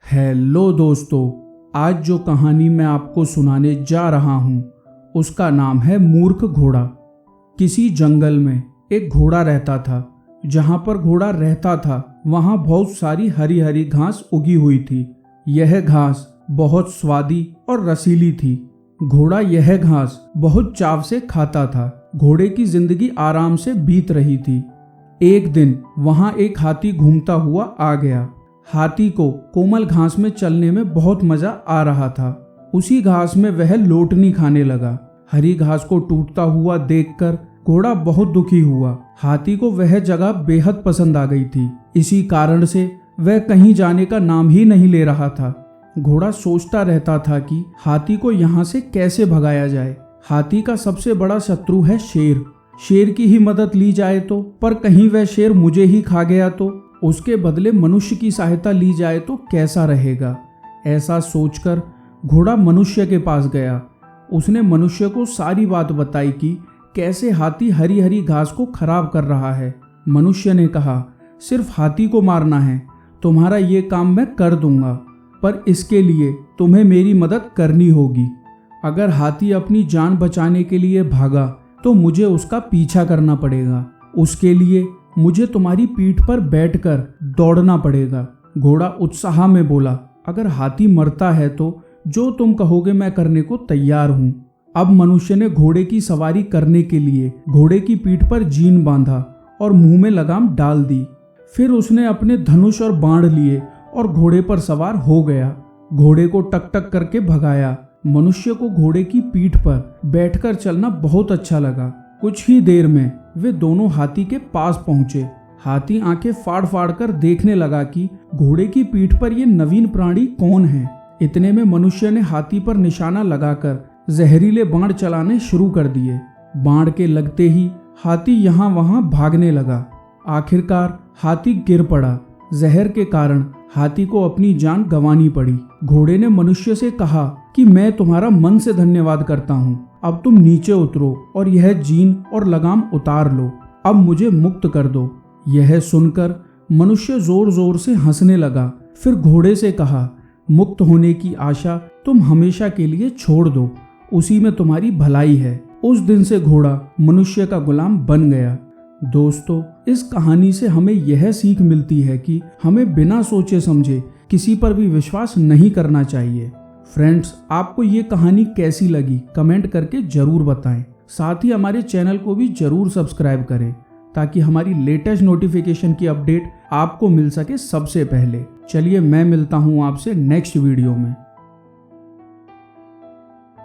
Hello दोस्तों, आज जो कहानी मैं आपको सुनाने जा रहा हूँ उसका नाम है मूर्ख घोड़ा। किसी जंगल में एक घोड़ा रहता था। जहाँ पर घोड़ा रहता था वहाँ बहुत सारी हरी हरी घास उगी हुई थी। यह घास बहुत स्वादी और रसीली थी। घोड़ा यह घास बहुत चाव से खाता था। घोड़े की जिंदगी आराम से बीत रही थी। एक दिन वहाँ एक हाथी घूमता हुआ आ गया। हाथी को कोमल घास में चलने में बहुत मजा आ रहा था। उसी घास में वह लोटनी खाने लगा। हरी घास को टूटता हुआ देखकर घोड़ा बहुत दुखी हुआ। हाथी को वह जगह बेहद पसंद आ गई थी। इसी कारण से वह कहीं जाने का नाम ही नहीं ले रहा था। घोड़ा सोचता रहता था कि हाथी को यहाँ से कैसे भगाया जाए। हाथी का सबसे बड़ा शत्रु है शेर। शेर की ही मदद ली जाए तो, पर कहीं वह शेर मुझे ही खा गया तो, उसके बदले मनुष्य की सहायता ली जाए तो कैसा रहेगा। ऐसा सोचकर घोड़ा मनुष्य के पास गया। उसने मनुष्य को सारी बात बताई कि कैसे हाथी हरी हरी घास को खराब कर रहा है। मनुष्य ने कहा, सिर्फ हाथी को मारना है, तुम्हारा ये काम मैं कर दूंगा, पर इसके लिए तुम्हें मेरी मदद करनी होगी। अगर हाथी अपनी जान बचाने के लिए भागा तो मुझे उसका पीछा करना पड़ेगा। उसके लिए मुझे तुम्हारी पीठ पर बैठकर दौड़ना पड़ेगा। घोड़ा उत्साह में बोला, अगर हाथी मरता है तो जो तुम कहोगे मैं करने को तैयार हूँ। अब मनुष्य ने घोड़े की सवारी करने के लिए घोड़े की पीठ पर जीन बांधा और मुंह में लगाम डाल दी। फिर उसने अपने धनुष और बाण लिए और घोड़े पर सवार हो गया। घोड़े को टक टक करके भगाया। मनुष्य को घोड़े की पीठ पर बैठकर चलना बहुत अच्छा लगा। कुछ ही देर में वे दोनों हाथी के पास पहुंचे। हाथी आंखें फाड़ फाड़ कर देखने लगा कि घोड़े की पीठ पर ये नवीन प्राणी कौन है। इतने में मनुष्य ने हाथी पर निशाना लगाकर जहरीले बाण चलाने शुरू कर दिए। बाण के लगते ही हाथी यहाँ वहां भागने लगा। आखिरकार हाथी गिर पड़ा। जहर के कारण हाथी को अपनी जान गंवानी पड़ी। घोड़े ने मनुष्य से कहा कि मैं तुम्हारा मन से धन्यवाद करता हूँ। अब तुम नीचे उतरो और यह जीन और लगाम उतार लो। अब मुझे मुक्त कर दो। यह सुनकर मनुष्य जोर जोर से हंसने लगा। फिर घोड़े से कहा, मुक्त होने की आशा तुम हमेशा के लिए छोड़ दो, उसी में तुम्हारी भलाई है। उस दिन से घोड़ा मनुष्य का गुलाम बन गया। दोस्तों, इस कहानी से हमें यह सीख मिलती है कि हमें बिना सोचे समझे किसी पर भी विश्वास नहीं करना चाहिए। फ्रेंड्स, आपको ये कहानी कैसी लगी कमेंट करके जरूर बताएं। साथ ही हमारे चैनल को भी जरूर सब्सक्राइब करें ताकि हमारी लेटेस्ट नोटिफिकेशन की अपडेट आपको मिल सके सबसे पहले। चलिए, मैं मिलता हूँ आपसे नेक्स्ट वीडियो में।